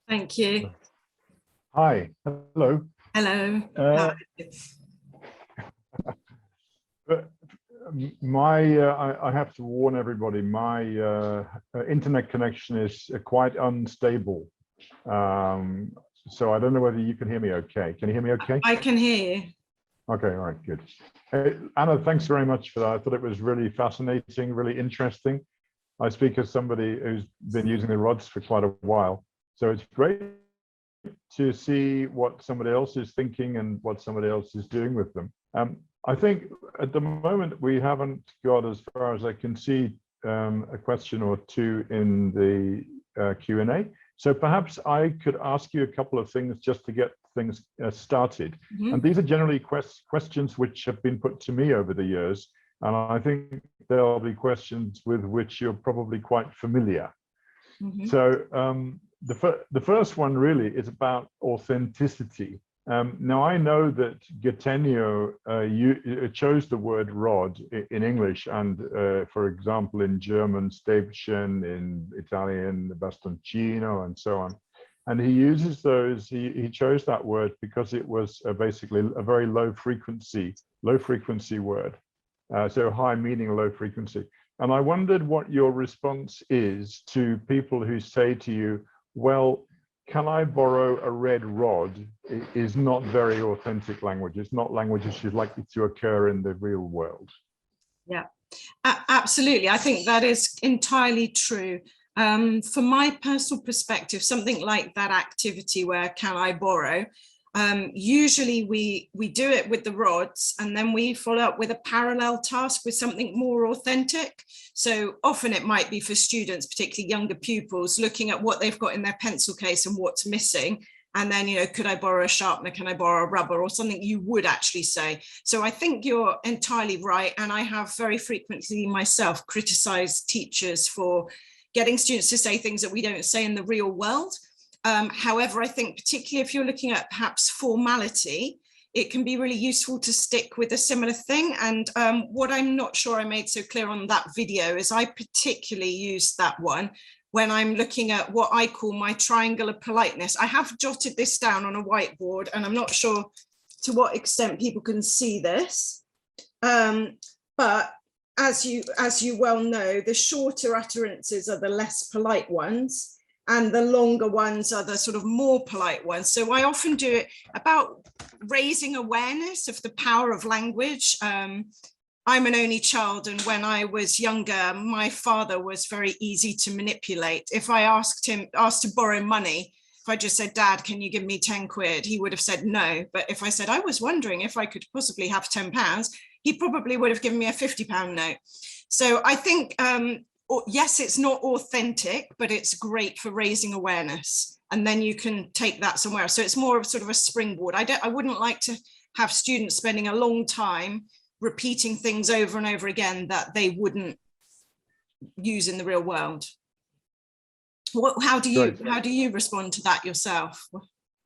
Thank you. Hi, hello. Hello. Uh, I have to warn everybody, my internet connection is quite unstable. So I don't know whether you can hear me okay. Can you hear me okay? I can hear you. Okay, all right, good. Anna, thanks very much for that. I thought it was really fascinating, really interesting. I speak as somebody who's been using the rods for quite a while. So it's great to see what somebody else is thinking and what somebody else is doing with them. I think at the moment we haven't got, as far as I can see, a question or two in the Q&A. So perhaps I could ask you a couple of things just to get things started. Mm-hmm. And these are generally questions which have been put to me over the years. And I think there'll be questions with which you're probably quite familiar. Mm-hmm. So the first one really is about authenticity. Now I know that Cuisenaire chose the word rod in English, and for example in German Stäbchen, in Italian bastoncino, and so on. And he uses those. He chose that word because it was basically a very low frequency word. So high meaning low frequency. And I wondered what your response is to people who say to you, well, can I borrow a red rod? It is not very authentic language. It's not language which is likely to occur in the real world. Yeah, absolutely. I think that is entirely true. From my personal perspective, something like that activity where can I borrow? Usually we do it with the rods and then we follow up with a parallel task with something more authentic. So often it might be for students, particularly younger pupils, looking at what they've got in their pencil case and what's missing. And then, could I borrow a sharpener? Can I borrow a rubber, or something you would actually say? So I think you're entirely right. And I have very frequently myself criticized teachers for getting students to say things that we don't say in the real world. However, I think particularly if you're looking at perhaps formality, it can be really useful to stick with a similar thing. And what I'm not sure I made so clear on that video is I particularly use that one when I'm looking at what I call my triangular politeness. I have jotted this down on a whiteboard, and I'm not sure to what extent people can see this. But as you well know, the shorter utterances are the less polite ones, and the longer ones are the sort of more polite ones. So I often do it about raising awareness of the power of language. I'm an only child, and when I was younger, my father was very easy to manipulate. If I asked to borrow money, if I just said, Dad, can you give me 10 quid? He would have said no. But if I said, I was wondering if I could possibly have £10, he probably would have given me a £50 note. So I think, yes, it's not authentic, but it's great for raising awareness. And then you can take that somewhere else. So it's more of sort of a springboard. I wouldn't like to have students spending a long time repeating things over and over again that they wouldn't use in the real world. How do you respond to that yourself?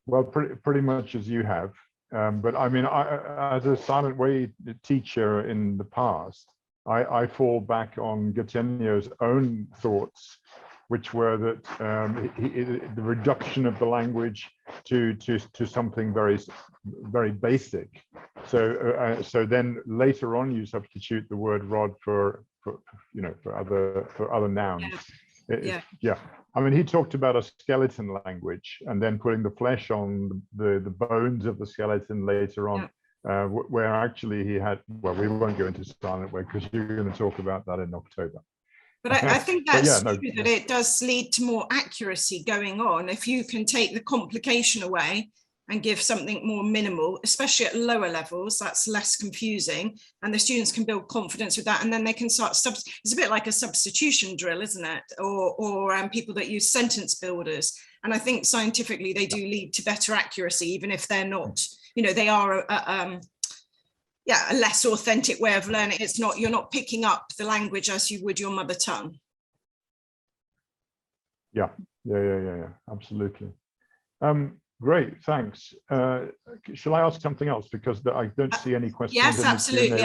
Well, pretty much as you have. But I mean, as a silent way teacher in the past, I fall back on Cuisenaire's own thoughts, which were that the reduction of the language to something very basic. So then later on you substitute the word rod for other nouns. Yeah. I mean, he talked about a skeleton language and then putting the flesh on the bones of the skeleton later on. Yeah. Where actually he had, well, we won't go into silent way because you're going to talk about that in October. But I think that's true, that it does lead to more accuracy going on. If you can take the complication away and give something more minimal, especially at lower levels, that's less confusing, and the students can build confidence with that, and then they can start, it's a bit like a substitution drill, isn't it? Or people that use sentence builders. And I think scientifically they do lead to better accuracy, even if they're not, they are a less authentic way of learning. It's not, you're not picking up the language as you would your mother tongue. Yeah, absolutely. Great, thanks. Shall I ask something else, because I don't see any questions? Yes, absolutely.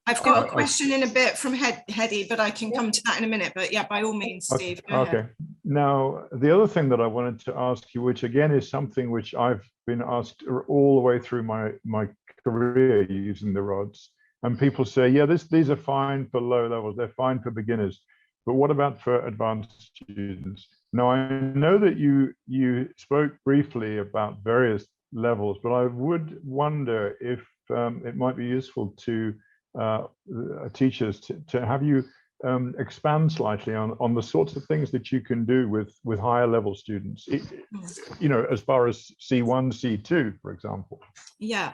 I've got a question in a bit from Hedy, but I can come to that in a minute. But yeah, by all means, Steve. Okay. Now, the other thing that I wanted to ask you, which again is something which I've been asked all the way through my career using the rods, and people say, yeah, these are fine for low levels, they're fine for beginners, but what about for advanced students? Now, I know that you spoke briefly about various levels, but I would wonder if it might be useful to teachers to have you expand slightly on the sorts of things that you can do with higher level students, you know, as far as C1, C2, for example. Yeah,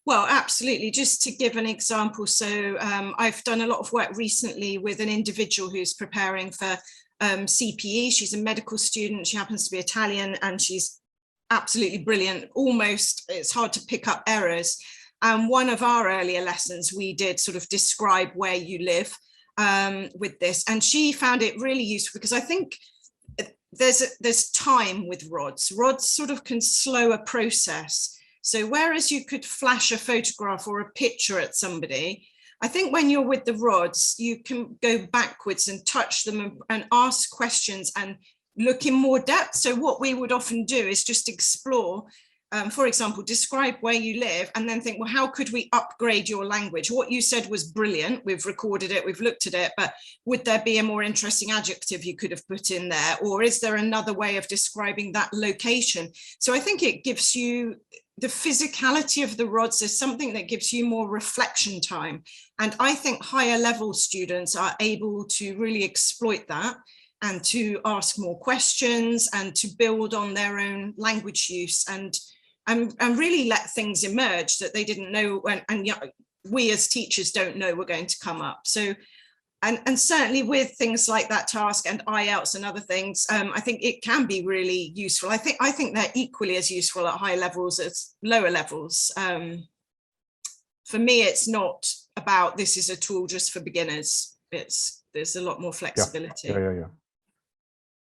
well, absolutely. Just to give an example, so I've done a lot of work recently with an individual who's preparing for CPE. She's a medical student. She happens to be Italian, and she's absolutely brilliant. Almost, it's hard to pick up errors. And one of our earlier lessons, we did sort of describe where you live with this, and she found it really useful because I think there's time with rods. Rods sort of can slow a process. So whereas you could flash a photograph or a picture at somebody, I think when you're with the rods, you can go backwards and touch them and ask questions and look in more depth. So what we would often do is just explore, for example, describe where you live and then think, well, how could we upgrade your language? What you said was brilliant. We've recorded it, we've looked at it, but would there be a more interesting adjective you could have put in there? Or is there another way of describing that location? So I think it gives you the physicality of the rods is something that gives you more reflection time. And I think higher level students are able to really exploit that and to ask more questions and to build on their own language use and really let things emerge that they didn't know, and we as teachers don't know were going to come up. So, and certainly with things like that task and IELTS and other things, I think it can be really useful. I think they're equally as useful at high levels as lower levels. For me, it's not about this is a tool just for beginners. There's a lot more flexibility.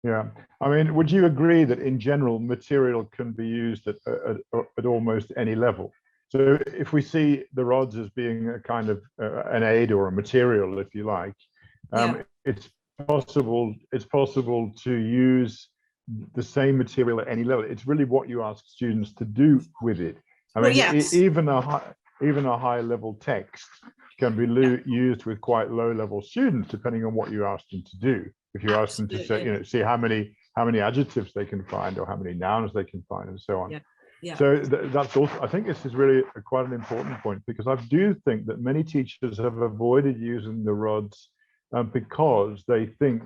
Yeah. I mean, would you agree that in general material can be used at almost any level? So if we see the rods as being a kind of an aid or a material, if you like, it's possible to use the same material at any level. It's really what you ask students to do with it. I mean, yes. even a high level text can be used with quite low level students, depending on what you ask them to do. If you ask them to say, you know, see how many adjectives they can find or how many nouns they can find and so on. So that's also, I think this is really quite an important point, because I do think that many teachers have avoided using the rods because they think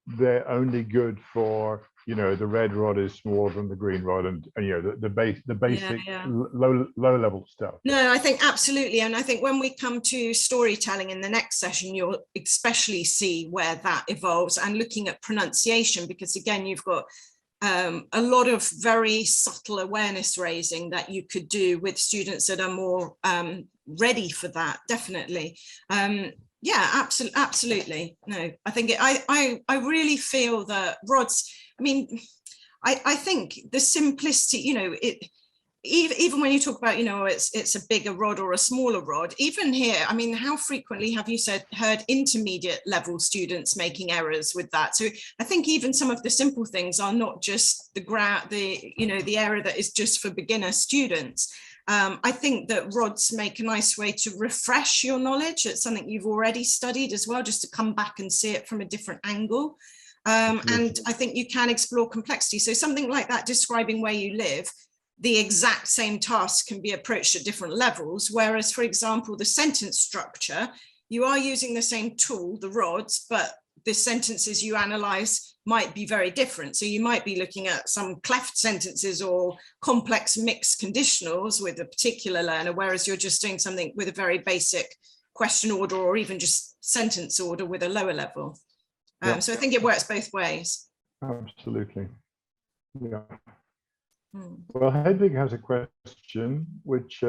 they're only good for, you know, the red rod is smaller than the green rod, and you know, the basic low level stuff. No, I think absolutely. And I think when we come to storytelling in the next session, you'll especially see where that evolves, and looking at pronunciation, because again, you've got a lot of very subtle awareness raising that you could do with students that are more ready for that, definitely. Yeah, absolutely. No, I think I really feel that rods, I mean, I think the simplicity, you know, even when you talk about, you know, it's a bigger rod or a smaller rod, even here, I mean, how frequently have you heard intermediate level students making errors with that? So I think even some of the simple things are not just the error that is just for beginner students. I think that rods make a nice way to refresh your knowledge. It's something you've already studied as well, just to come back and see it from a different angle. And I think you can explore complexity. So something like that, describing where you live, the exact same task can be approached at different levels. Whereas, for example, the sentence structure, you are using the same tool, the rods, but the sentences you analyze might be very different. So you might be looking at some cleft sentences or complex mixed conditionals with a particular learner, whereas you're just doing something with a very basic question order or even just sentence order with a lower level. So I think it works both ways. Absolutely. Yeah. Well, Hedvig has a question which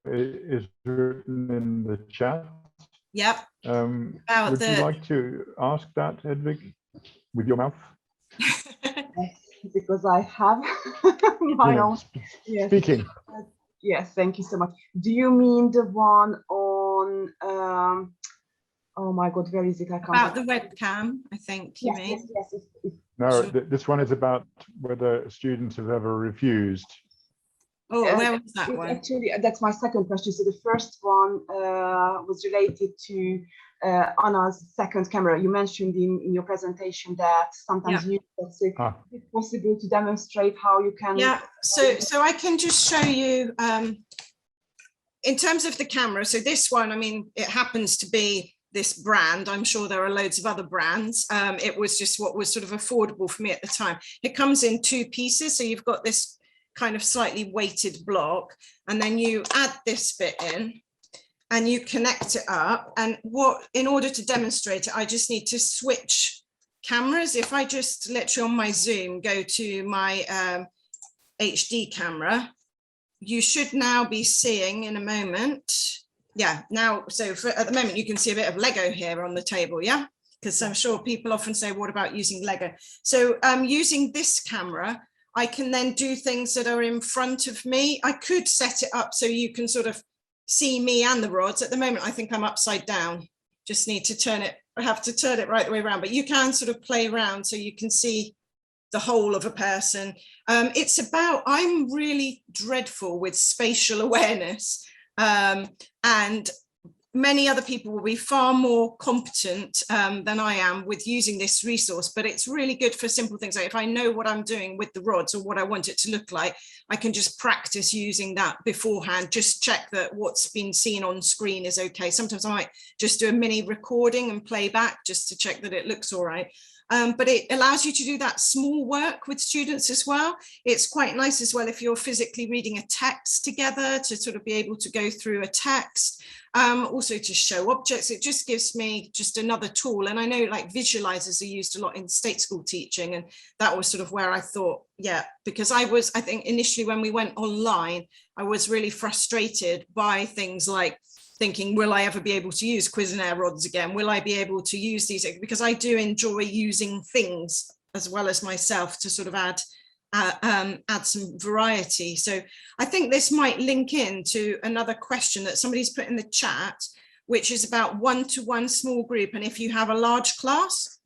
is written in the chat. Yep. Would you like to ask that, Hedvig, with your mouth? Because I have my own. Speaking. Yes, thank you so much. Do you mean the one on? Oh my God, where is it? I can't. About the webcam, I think you mean. Yes. No, Sure. this one is about whether students have ever refused. Oh, where was that one? Actually, that's my second question. So the first one was related to Anna's second camera. You mentioned in your presentation that sometimes you is it possible to demonstrate how you can? Yeah, so I can just show you in terms of the camera. So this one, I mean, it happens to be this brand. I'm sure there are loads of other brands. It was just what was sort of affordable for me at the time. It comes in 2 pieces. So you've got this kind of slightly weighted block, and then you add this bit in and you connect it up. And in order to demonstrate it, I just need to switch cameras. If I just literally on my Zoom go to my HD camera, you should now be seeing in a moment. Yeah, now, so at the moment you can see a bit of Lego here on the table, yeah? Because I'm sure people often say, what about using Lego? So using this camera, I can then do things that are in front of me. I could set it up so you can sort of see me and the rods. At the moment, I think I'm upside down. Just need to turn it, I have to turn it right the way around, but you can sort of play around so you can see the whole of a person. It's about, I'm really dreadful with spatial awareness, and many other people will be far more competent than I am with using this resource, but it's really good for simple things. Like if I know what I'm doing with the rods or what I want it to look like, I can just practice using that beforehand, just check that what's been seen on screen is okay. Sometimes I might just do a mini recording and play back just to check that it looks all right. But it allows you to do that small work with students as well. It's quite nice as well if you're physically reading a text together to sort of be able to go through a text, also to show objects. It just gives me just another tool. And I know like visualizers are used a lot in state school teaching, and that was sort of where I thought, yeah, because I think initially when we went online, I was really frustrated by things like thinking, will I ever be able to use Cuisenaire rods again? Will I be able to use these? Because I do enjoy using things as well as myself to sort of add some variety. So I think this might link into another question that somebody's put in the chat, which is about one-to-one small group. And if you have a large class,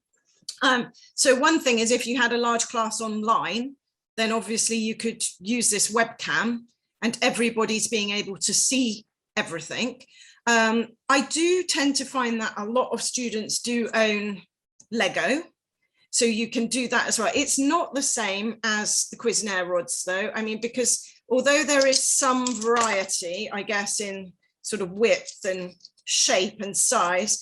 so one thing is if you had a large class online, then obviously you could use this webcam and everybody's being able to see everything. I do tend to find that a lot of students do own Lego, so you can do that as well. It's not the same as the Cuisenaire rods though. I mean, because although there is some variety, I guess, in sort of width and shape and size,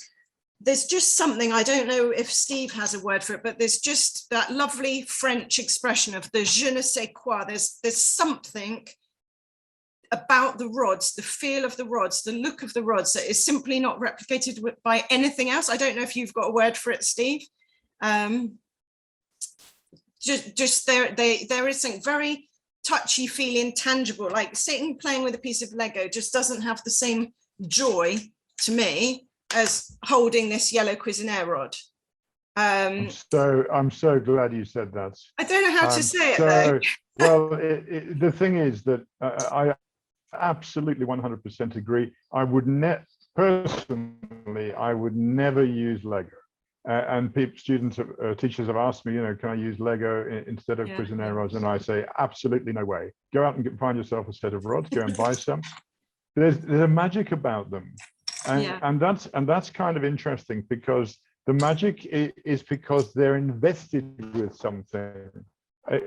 there's just something, I don't know if Steve has a word for it, but there's just that lovely French expression of the je ne sais quoi. There's something about the rods, the feel of the rods, the look of the rods that is simply not replicated by anything else. I don't know if you've got a word for it, Steve. Just there is something very touchy feeling, tangible, like sitting playing with a piece of Lego just doesn't have the same joy to me as holding this yellow Cuisenaire rod. I'm so glad you said that. I don't know how to say it though. Well, the thing is that I absolutely 100% agree. I would personally, I would never use Lego. And students, teachers have asked me, you know, can I use Lego instead of Cuisenaire rods? And I say, absolutely no way. Go out and find yourself a set of rods, go and buy some. There's a magic about them. And that's kind of interesting, because the magic is because they're invested with something.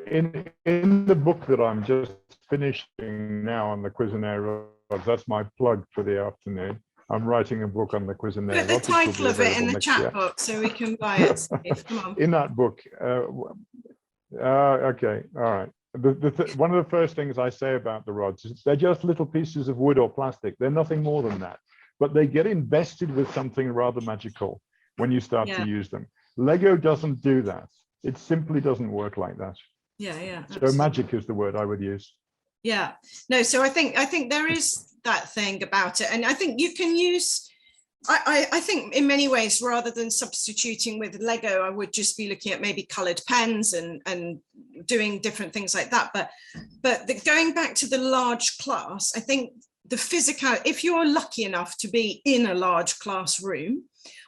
In the book that I'm just finishing now on the Cuisenaire rods, that's my plug for the afternoon. I'm writing a book on the Cuisenaire. Put the title of it in the chat box so we can buy it, Steve. Come on. In that book, okay, all right. One of the first things I say about the rods is they're just little pieces of wood or plastic. They're nothing more than that, but they get invested with something rather magical when you start to use them. Lego doesn't do that. It simply doesn't work like that. Yeah. So magic is the word I would use. Yeah, no, so I think there is that thing about it, and I think you can use, I think in many ways, rather than substituting with Lego, I would just be looking at maybe colored pens and doing different things like that. But going back to the large class, I think the physical, if you're lucky enough to be in a large classroom,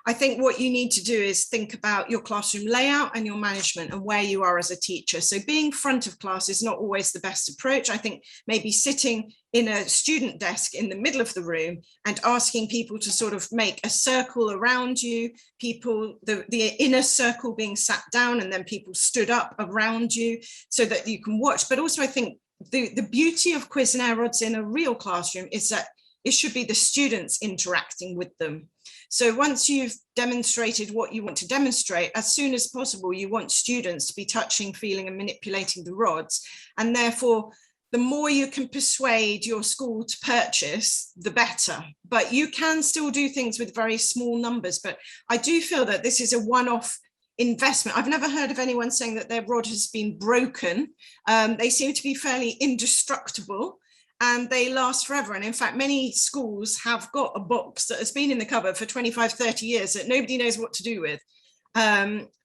I think what you need to do is think about your classroom layout and your management and where you are as a teacher. So being front of class is not always the best approach. I think maybe sitting in a student desk in the middle of the room and asking people to sort of make a circle around you, people, the inner circle being sat down and then people stood up around you so that you can watch. But also I think the beauty of Cuisenaire rods in a real classroom is that it should be the students interacting with them. So once you've demonstrated what you want to demonstrate, as soon as possible, you want students to be touching, feeling and manipulating the rods. And therefore, the more you can persuade your school to purchase, the better. But you can still do things with very small numbers. But I do feel that this is a one-off investment. I've never heard of anyone saying that their rod has been broken. They seem to be fairly indestructible and they last forever. And in fact, many schools have got a box that has been in the cupboard for 25, 30 years that nobody knows what to do with.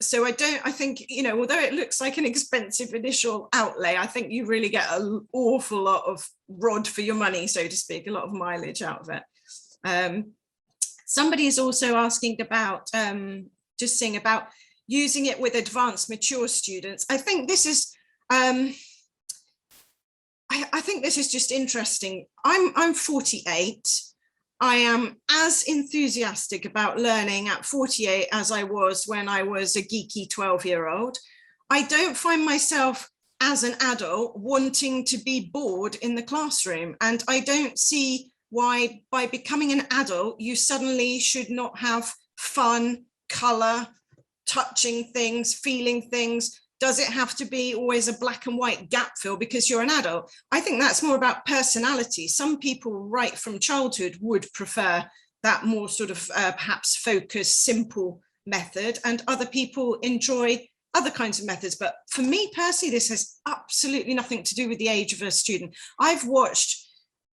So I think, you know, although it looks like an expensive initial outlay, I think you really get an awful lot of rod for your money, so to speak, a lot of mileage out of it. Somebody is also asking about, just saying about using it with advanced mature students. I think this is, I think this is just interesting. I'm 48. I am as enthusiastic about learning at 48 as I was when I was a geeky 12-year-old. I don't find myself as an adult wanting to be bored in the classroom. And I don't see why by becoming an adult, you suddenly should not have fun, color, touching things, feeling things. Does it have to be always a black and white gap fill because you're an adult? I think that's more about personality. Some people right from childhood would prefer that more sort of perhaps focused, simple method, and other people enjoy other kinds of methods. But for me personally, this has absolutely nothing to do with the age of a student. I've watched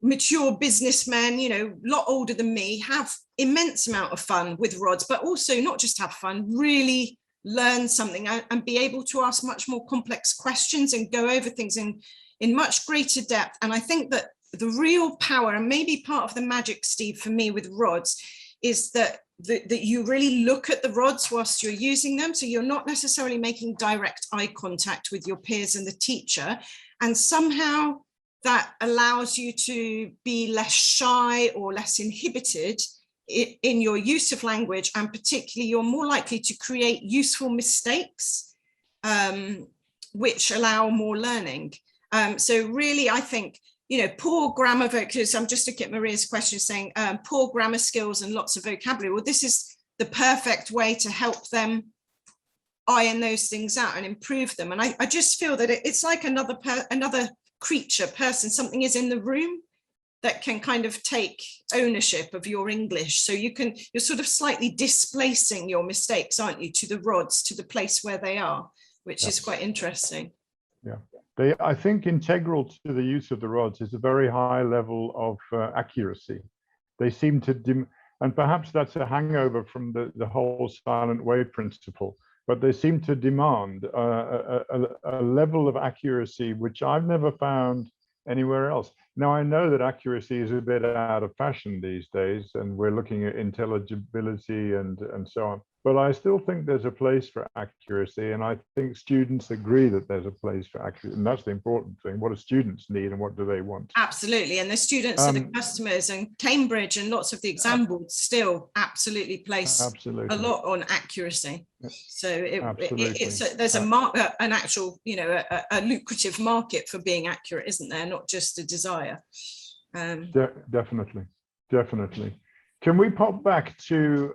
mature businessmen, you know, a lot older than me, have immense amount of fun with rods, but also not just have fun, really learn something and be able to ask much more complex questions and go over things in much greater depth. And I think that the real power, and maybe part of the magic, Steve, for me with rods, is that you really look at the rods whilst you're using them. So you're not necessarily making direct eye contact with your peers and the teacher. And somehow that allows you to be less shy or less inhibited in your use of language, and particularly you're more likely to create useful mistakes, which allow more learning. So really, I think, you know, poor grammar, because I'm just looking at Maria's question saying poor grammar skills and lots of vocabulary. Well, this is the perfect way to help them iron those things out and improve them. And I just feel that it's like another person, something is in the room that can kind of take ownership of your English. So you're sort of slightly displacing your mistakes, aren't you, to the rods, to the place where they are, which is quite interesting. Yeah, I think integral to the use of the rods is a very high level of accuracy. They seem to, and perhaps that's a hangover from the whole silent wave principle, but they seem to demand a level of accuracy which I've never found anywhere else. Now, I know that accuracy is a bit out of fashion these days, and we're looking at intelligibility and so on. But I still think there's a place for accuracy, and I think students agree that there's a place for accuracy, and that's the important thing. What do students need and what do they want? Absolutely, and the students are the customers, and Cambridge and lots of the exam boards still absolutely place a lot on accuracy. So there's an actual, you know, a lucrative market for being accurate, isn't there? Not just a desire. Definitely. Can we pop back to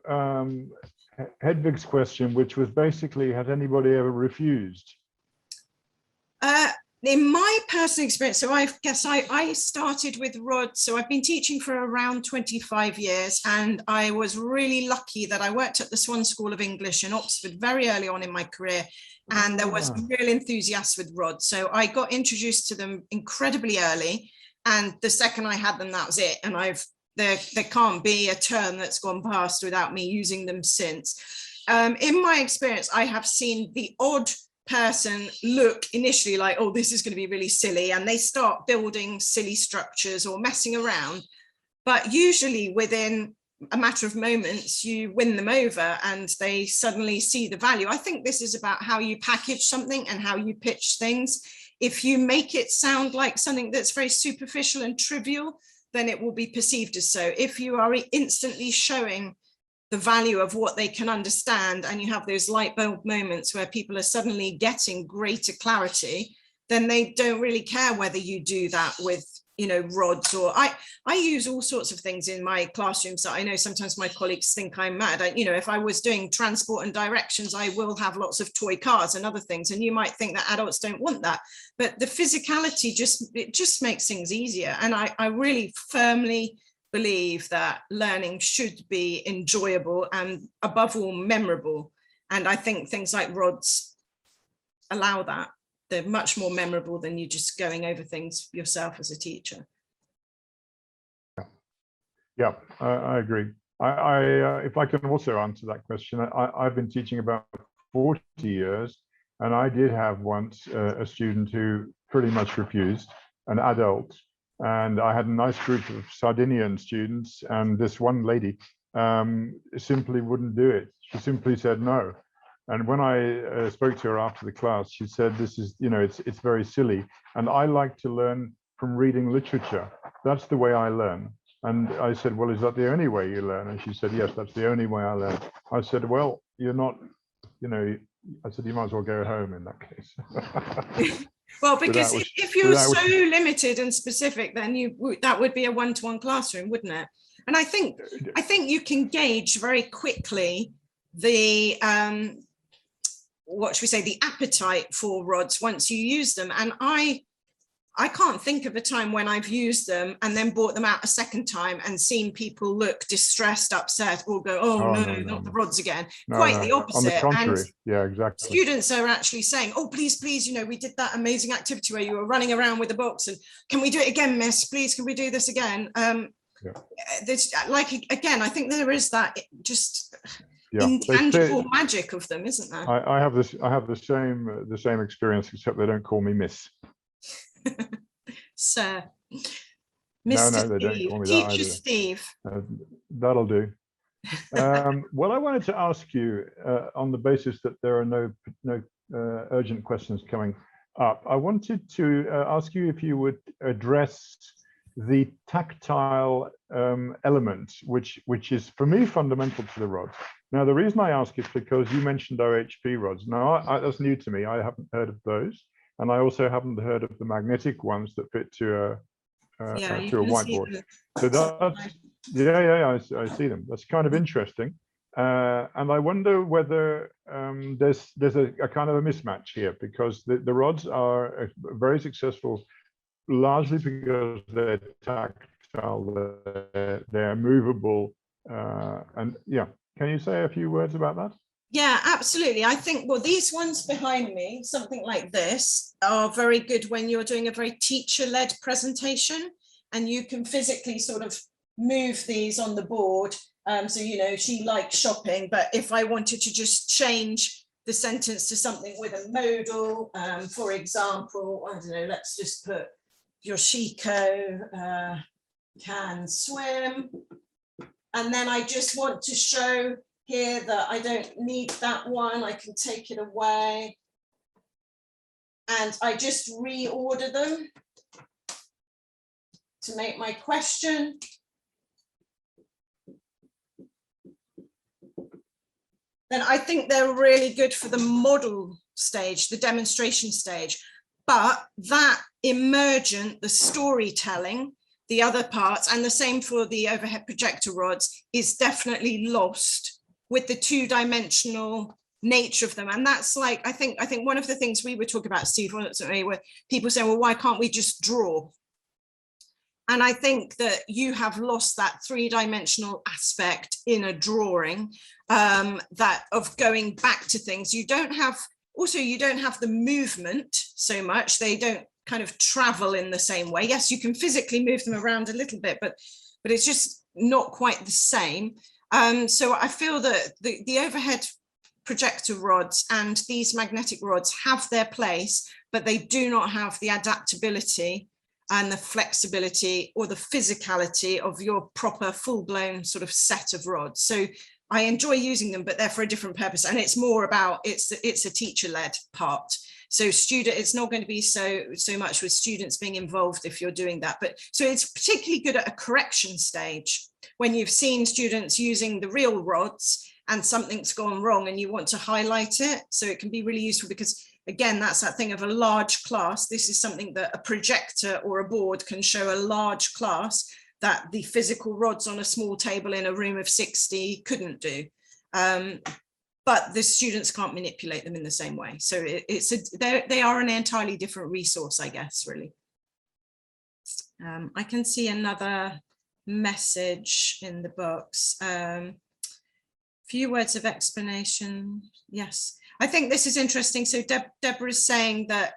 Hedvig's question, which was basically, has anybody ever refused? In my personal experience, so I guess I started with rods, so I've been teaching for around 25 years, and I was really lucky that I worked at the Swan School of English in Oxford very early on in my career, and there was real enthusiasts with rods, so I got introduced to them incredibly early, and the second I had them, that was it, and there can't be a term that's gone past without me using them since. In my experience, I have seen the odd person look initially like, oh, this is going to be really silly, and they start building silly structures or messing around. But usually within a matter of moments, you win them over and they suddenly see the value. I think this is about how you package something and how you pitch things. If you make it sound like something that's very superficial and trivial, then it will be perceived as so. If you are instantly showing the value of what they can understand, and you have those light bulb moments where people are suddenly getting greater clarity, then they don't really care whether you do that with, you know, rods. Or I use all sorts of things in my classrooms that I know sometimes my colleagues think I'm mad. You know, if I was doing transport and directions, I will have lots of toy cars and other things, and you might think that adults don't want that, but the physicality just makes things easier. And I really firmly believe that learning should be enjoyable and above all memorable. And I think things like rods allow that. They're much more memorable than you just going over things yourself as a teacher. Yeah, I agree. If I can also answer that question, I've been teaching about 40 years, and I did have once a student who pretty much refused, an adult. And I had a nice group of Sardinian students, and this one lady simply wouldn't do it. She simply said no. And when I spoke to her after the class, she said, this is, you know, it's very silly. And I like to learn from reading literature. That's the way I learn. And I said, well, is that the only way you learn? And she said, yes, that's the only way I learn. I said, well, you're not, you know, I said, you might as well go home in that case. Well, because if you're so limited and specific, then that would be a one-to-one classroom, wouldn't it? And I think you can gauge very quickly the what should we say, the appetite for rods once you use them. And I can't think of a time when I've used them and then brought them out a second time and seen people look distressed, upset, or go, oh no, not the rods again. Quite the opposite. On the contrary, yeah, exactly. Students are actually saying, oh, please, you know, we did that amazing activity where you were running around with the box, and can we do it again, miss? Please, can we do this again? There's, like, again, I think there is that just intangible magic of them, isn't there? I have the same experience, except they don't call me miss. Sir. No, they don't call me that Teacher Steve. That'll do. Well, I wanted to ask you, on the basis that there are no urgent questions coming up, I wanted to ask you if you would address the tactile element, which is for me fundamental to the rods. Now, the reason I ask is because you mentioned OHP rods. Now, that's new to me. I haven't heard of those. And I also haven't heard of the magnetic ones that fit to a whiteboard. So that's, I see them. That's kind of interesting. And I wonder whether there's a kind of a mismatch here, because the rods are very successful, largely because they're tactile, they're movable. And yeah, can you say a few words about that? Yeah, absolutely. I think, well, these ones behind me, something like this, are very good when you're doing a very teacher-led presentation, and you can physically sort of move these on the board. So, you know, she likes shopping, but if I wanted to just change the sentence to something with a modal, for example, I don't know, let's just put Yoshiko can swim. And then I just want to show here that I don't need that one, I can take it away. And I just reorder them to make my question. Then I think they're really good for the model stage, the demonstration stage. But that emergent, the storytelling, the other parts, and the same for the overhead projector rods, is definitely lost with the two-dimensional nature of them. And that's like, I think one of the things we were talking about, Steve, where people say, well, why can't we just draw? And I think that you have lost that three-dimensional aspect in a drawing, that of going back to things. You don't have the movement so much. They don't kind of travel in the same way. Yes, you can physically move them around a little bit, but it's just not quite the same. So I feel that the overhead projector rods and these magnetic rods have their place, but they do not have the adaptability and the flexibility or the physicality of your proper full-blown sort of set of rods. So I enjoy using them, but they're for a different purpose. And it's more about, it's a teacher-led part. So it's not going to be so much with students being involved if you're doing that. But so it's particularly good at a correction stage when you've seen students using the real rods and something's gone wrong and you want to highlight it. So it can be really useful because, again, that's that thing of a large class. This is something that a projector or a board can show a large class that the physical rods on a small table in a room of 60 couldn't do. But the students can't manipulate them in the same way. So they are an entirely different resource, I guess, really. I can see another message in the box. Few words of explanation. Yes, I think this is interesting. So Deborah is saying that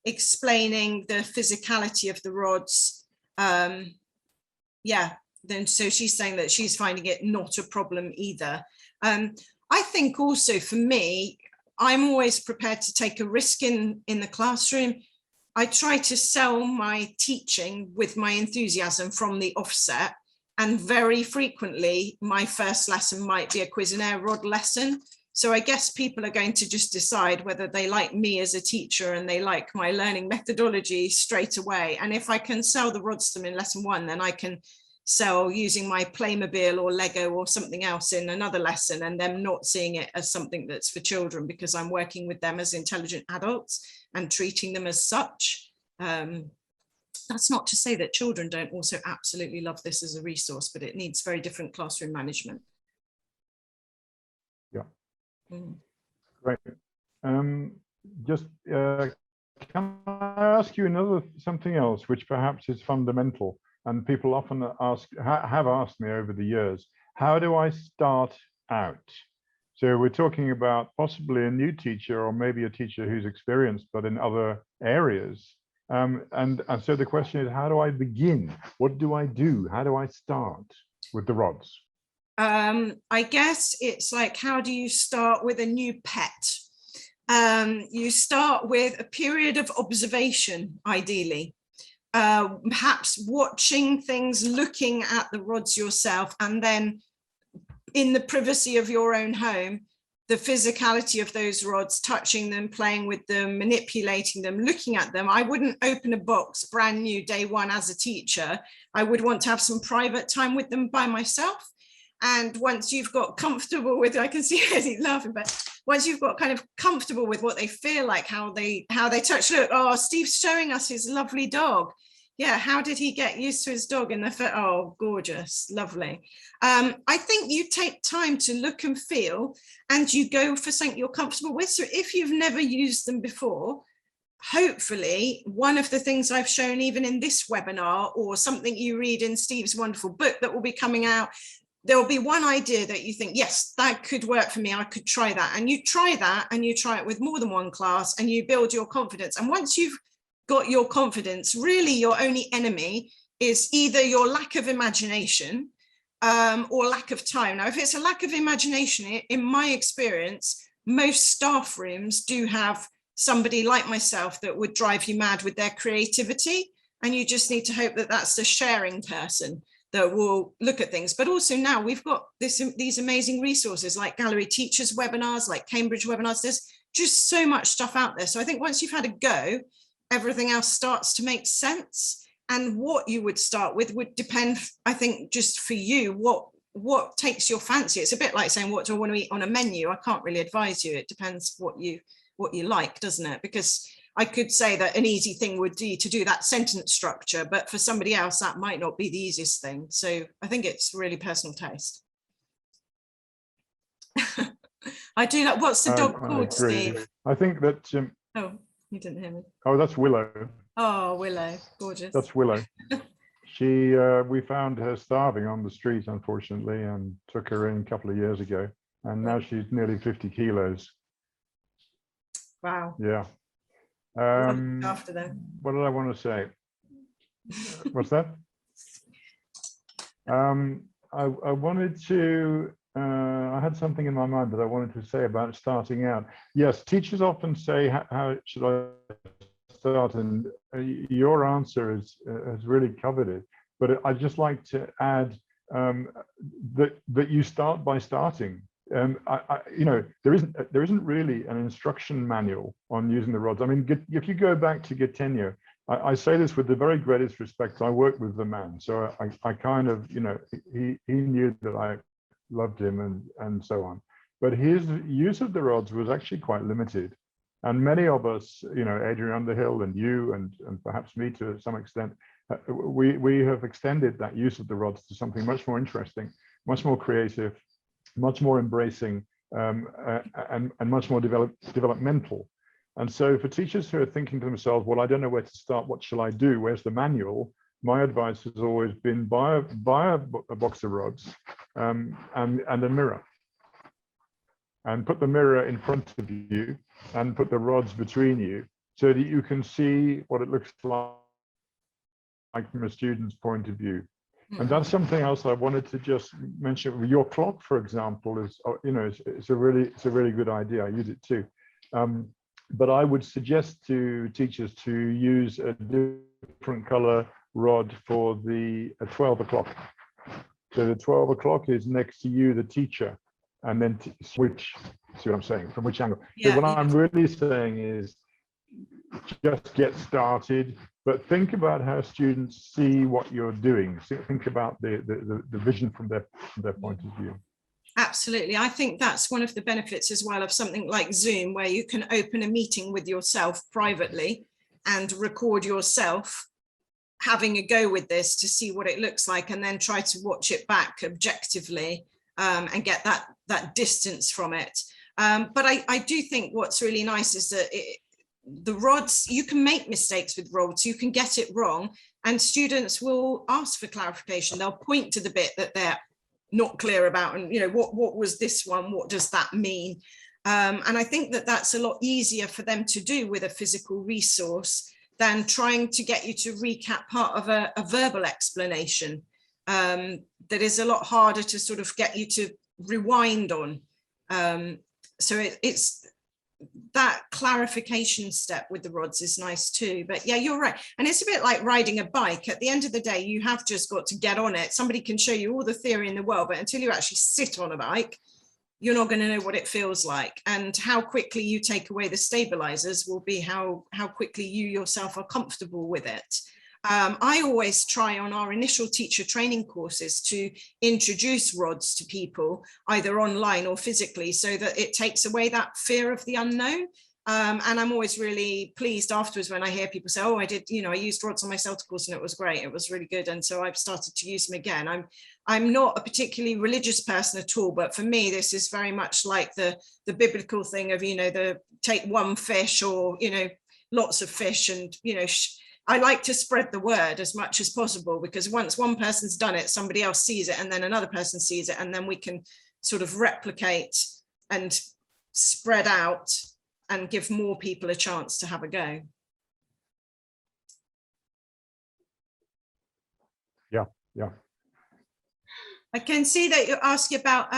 explaining the physicality of the rods. Yeah, then so she's saying that she's finding it not a problem either. I think also for me, I'm always prepared to take a risk in the classroom. I try to sell my teaching with my enthusiasm from the offset. And very frequently, my first lesson might be a Cuisenaire rod lesson. So I guess people are going to just decide whether they like me as a teacher and they like my learning methodology straight away. And if I can sell the rods to them in lesson 1, then I can sell using my Playmobil or Lego or something else in another lesson, and them not seeing it as something that's for children because I'm working with them as intelligent adults and treating them as such. That's not to say that children don't also absolutely love this as a resource, but it needs very different classroom management. Yeah. Great. Just can I ask you something else, which perhaps is fundamental, and people often have asked me over the years, how do I start out? So we're talking about possibly a new teacher or maybe a teacher who's experienced, but in other areas. And so the question is, how do I begin? What do I do? How do I start with the rods? I guess it's like, how do you start with a new pet? You start with a period of observation, ideally. Perhaps watching things, looking at the rods yourself, and then in the privacy of your own home, the physicality of those rods, touching them, playing with them, manipulating them, looking at them. I wouldn't open a box brand new day 1 as a teacher. I would want to have some private time with them by myself. And once you've got comfortable with, I can see Eddie laughing, but once you've got kind of comfortable with what they feel like, how they touch, look, oh, Steve's showing us his lovely dog. Yeah, how did he get used to his dog in the foot? Oh, gorgeous, lovely. I think you take time to look and feel, and you go for something you're comfortable with. So if you've never used them before, hopefully one of the things I've shown even in this webinar, or something you read in Steve's wonderful book that will be coming out, there will be one idea that you think, yes, that could work for me, I could try that. And you try that, and you try it with more than one class, and you build your confidence. And once you've got your confidence, really your only enemy is either your lack of imagination or lack of time. Now, if it's a lack of imagination, in my experience, most staff rooms do have somebody like myself that would drive you mad with their creativity. And you just need to hope that that's the sharing person that will look at things. But also now we've got these amazing resources like Gallery Teachers webinars, like Cambridge webinars. There's just so much stuff out there. So I think once you've had a go, everything else starts to make sense. And what you would start with would depend, I think, just for you, what takes your fancy. It's a bit like saying, what do I want to eat on a menu? I can't really advise you. It depends what you like, doesn't it? Because I could say that an easy thing would be to do that sentence structure, but for somebody else, that might not be the easiest thing. So I think it's really personal taste. I do like, what's the dog called, Steve? I think that... Oh, you didn't hear me. Oh, that's Willow. Oh, Willow, gorgeous. That's Willow. We found her starving on the street, unfortunately, and took her in a couple of years ago. And now she's nearly 50 kilos. Wow. Yeah. After them. What did I want to say? What's that? I wanted to I had something in my mind that I wanted to say about starting out. Yes, teachers often say, how should I start? And your answer has really covered it. But I'd just like to add that you start by starting. You know, there isn't really an instruction manual on using the rods. I mean, if you go back to Cuisenaire, I say this with the very greatest respect. I worked with the man, so I kind of, you know, he knew that I loved him and so on. But his use of the rods was actually quite limited. And many of us, you know, Adrian Underhill and you and perhaps me to some extent, we have extended that use of the rods to something much more interesting, much more creative, much more embracing, and much more developmental. And so for teachers who are thinking to themselves, well, I don't know where to start, what shall I do? Where's the manual? My advice has always been buy a box of rods and a mirror. And put the mirror in front of you and put the rods between you so that you can see what it looks like from a student's point of view. And that's something else I wanted to just mention. Your clock, for example, is, you know, it's a really good idea. I use it too. But I would suggest to teachers to use a different color rod for the 12 o'clock. So the 12 o'clock is next to you, the teacher, and then switch. See what I'm saying? From which angle? Yeah, so what I'm really saying is just get started, but think about how students see what you're doing. So think about the vision from their point of view. Absolutely. I think that's one of the benefits as well of something like Zoom, where you can open a meeting with yourself privately and record yourself having a go with this to see what it looks like, and then try to watch it back objectively and get that distance from it. But I do think what's really nice is that the rods, you can make mistakes with rods, you can get it wrong, and students will ask for clarification. They'll point to the bit that they're not clear about, and you know, what was this one, what does that mean? And I think that that's a lot easier for them to do with a physical resource than trying to get you to recap part of a verbal explanation. That is a lot harder to sort of get you to rewind on. So it's that clarification step with the rods is nice too. But yeah, you're right. And it's a bit like riding a bike. At the end of the day, you have just got to get on it. Somebody can show you all the theory in the world, but until you actually sit on a bike, you're not going to know what it feels like. And how quickly you take away the stabilizers will be how quickly you yourself are comfortable with it. I always try on our initial teacher training courses to introduce rods to people, either online or physically, so that it takes away that fear of the unknown. And I'm always really pleased afterwards when I hear people say, oh, I did, you know, I used rods on my CELTA course and it was great. It was really good. And so I've started to use them again. I'm not a particularly religious person at all, but for me, this is very much like the biblical thing of, you know, take one fish or, you know, lots of fish, and, you know, I like to spread the word as much as possible, because once one person's done it, somebody else sees it, and then another person sees it, and then we can sort of replicate and spread out and give more people a chance to have a go. Yeah. I can see that you're asking about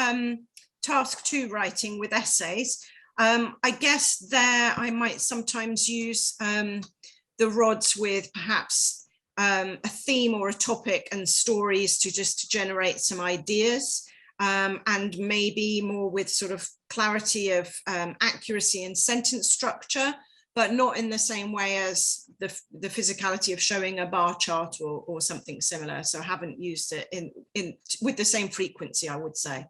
task 2 writing with essays. I guess there I might sometimes use the rods with perhaps a theme or a topic and stories to just generate some ideas, and maybe more with sort of clarity of accuracy and sentence structure, but not in the same way as the physicality of showing a bar chart or something similar. So I haven't used it in with the same frequency, I would say.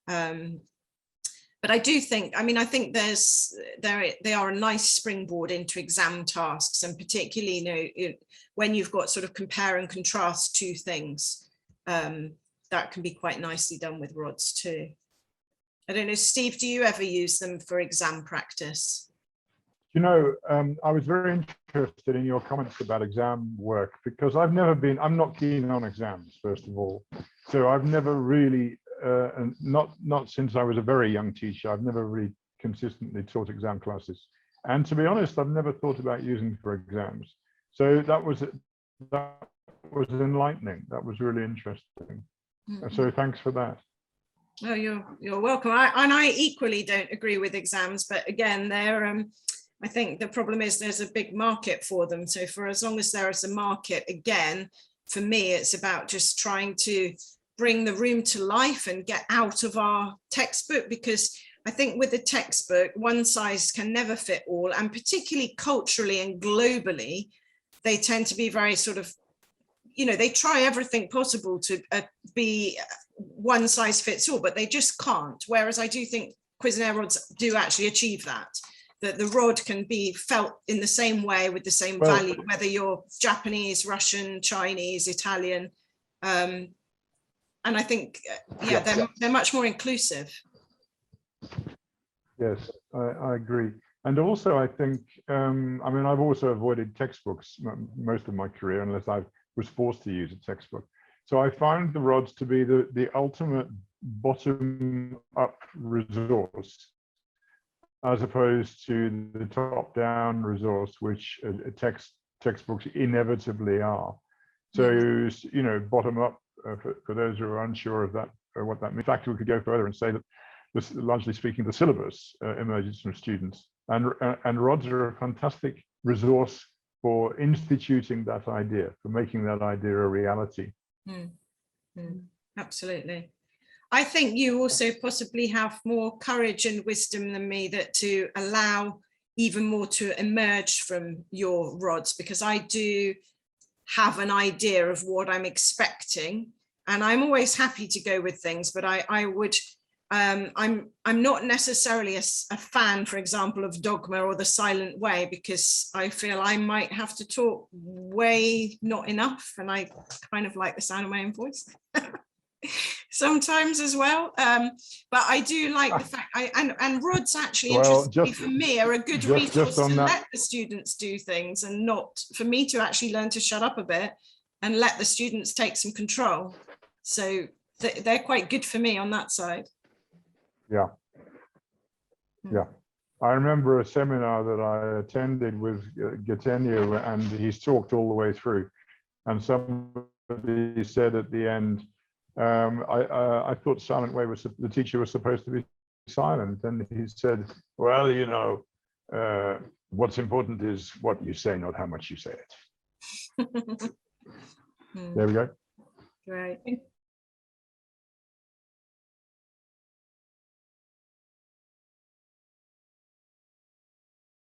But I do think, I mean, I think they are a nice springboard into exam tasks, and particularly, you know, when you've got sort of compare and contrast two things, that can be quite nicely done with rods too. I don't know, Steve, do you ever use them for exam practice? You know, I was very interested in your comments about exam work, because I'm not keen on exams, first of all. So I've never really, and not since I was a very young teacher, I've never really consistently taught exam classes. And to be honest, I've never thought about using them for exams. So that was enlightening. That was really interesting. Mm-hmm. So thanks for that. Oh, you're welcome. I equally don't agree with exams, but again, they're I think the problem is there's a big market for them. So for as long as there is a market, again, for me, it's about just trying to bring the room to life and get out of our textbook, because I think with the textbook, one size can never fit all, and particularly culturally and globally, they tend to be very sort of, you know, they try everything possible to be one size fits all, but they just can't. Whereas I do think Cuisenaire rods do actually achieve that the rod can be felt in the same way with the same value, whether you're Japanese, Russian, Chinese, Italian. And I think, they're much more inclusive. Yes, I agree. And also, I think, I mean, I've also avoided textbooks most of my career, unless I was forced to use a textbook. So I found the rods to be the ultimate bottom-up resource, as opposed to the top-down resource, which textbooks inevitably are. So, you know, bottom-up, for those who are unsure of that, or what that means. In fact, we could go further and say that, largely speaking, the syllabus emerges from students, and rods are a fantastic resource for instituting that idea, for making that idea a reality. Absolutely. I think you also possibly have more courage and wisdom than me to allow even more to emerge from your rods, because I do have an idea of what I'm expecting, and I'm always happy to go with things, but I would I'm not necessarily a fan, for example, of dogma or the silent way, because I feel I might have to talk way not enough, and I kind of like the sound of my own voice sometimes as well. But I do like the fact and rods actually, interestingly for me, are a good resource to let the students do things, and not for me to actually learn to shut up a bit and let the students take some control. So they're quite good for me on that side. Yeah. I remember a seminar that I attended with Cuccia, and he's talked all the way through, and somebody said at the end, I thought silent way was the teacher was supposed to be silent, and he said, well, you know, what's important is what you say, not how much you say it. There we go. Right.